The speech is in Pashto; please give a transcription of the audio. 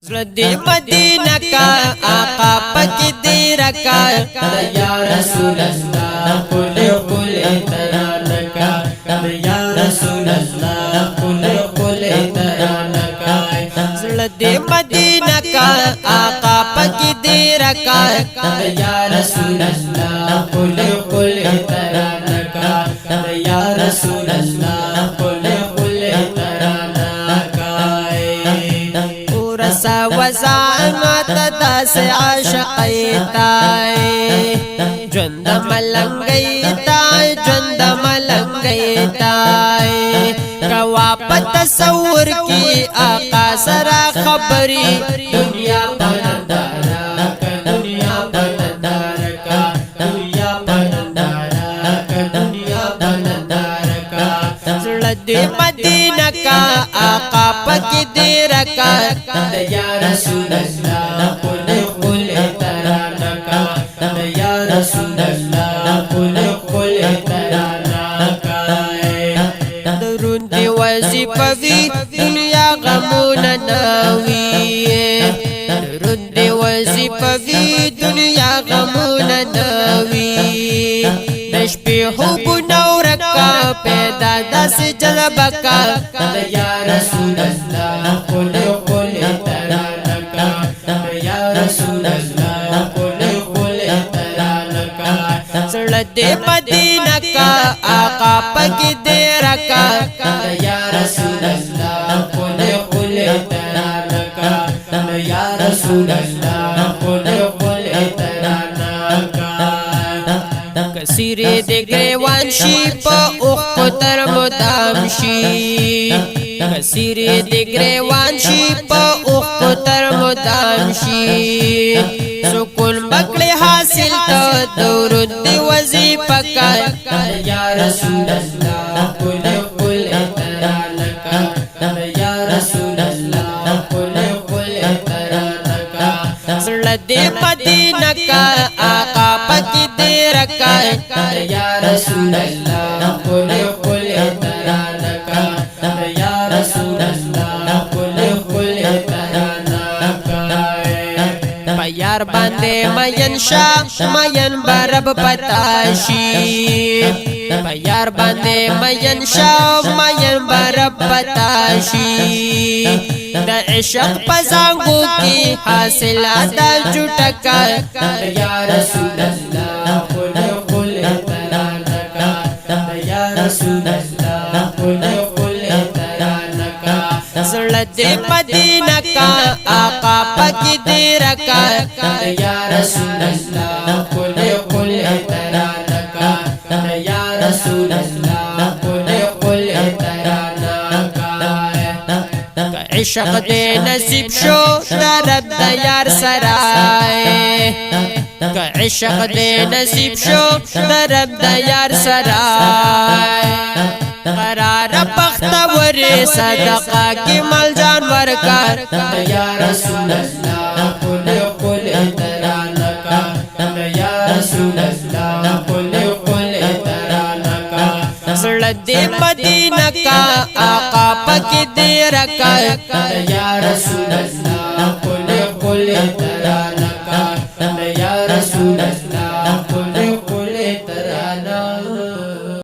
زردی مدینہ کا آقا پکی دی رکا یا رسول اللہ قل قل ترانکا یا رسول اللہ قل قل ترانکا زردی مدینہ کا آقا پکی دی رکا یا رسول اللہ قل قل ترانکا یا رسول اللہ قل قل ترانکا سا وزانت داس عاشقیتای جند ملنگیتای جند ملنگیتای کوا پتصور کی آقا سرا خبری دنیا پندارا دنیا پندارا دنیا پندارا دنیا پندارا زردی مدینہ کا آقا پکی دی رکا یا رسول اللہ قل قل ترانکا یا رسول اللہ قل قل ترانکا درون دی وظیفوی دنیا غمون ناوی درون دی وظیفوی دنیا غمون ناوی نشپی حب نورکا پیدا دس جلبکا یا رسول اللہ قل قل ترانکا یا رسول اللہ قل قل ترانکا سردی مدینہ کا آقا پکی دی رکا یا رسول اللہ قل قل ترانکا یا رسول اللہ قل قل ترانکا کثیری دی گریوان شی پا اختر مدام شی کثیری دی گریوان شی پا اختر مدام شی سکون بکلی حاصل تا دورد دی وظیفہ کا یا رسول اللہ قل قل ترانکا یا رسول اللہ قل قل ترانکا زردی مدینہ کا آقا پکی دی رکا یا رسول اللہ قل قل ترانکا یا رسول اللہ قل قل ترانکا پیار باندے مین شاہ مین برب پتاشی پیار باندے مین شاہ مین برب پتاشی دا عشق پزانگو کی حاصل آدھا جھٹکا یا رسول اللہ قل قل ترانکا یا رسول اللہ قل قل ترانکا زردی مدینہ کا آقا پکی دی رکا یا رسول اللہ قل قل ترانکا یا رسول اللہ قل قل ترانکا عشق دے نصیب شو درب دیار سرائے عشق دے نصیب شو درب دیار سرائے قرار بختور صدقہ کی مل جانور کر یا رسول اللہ قل قل ترانکا یا رسول اللہ قل قل ترانکا زردی مدینہ کا آقا پکی دی رکا یا رسول اللہ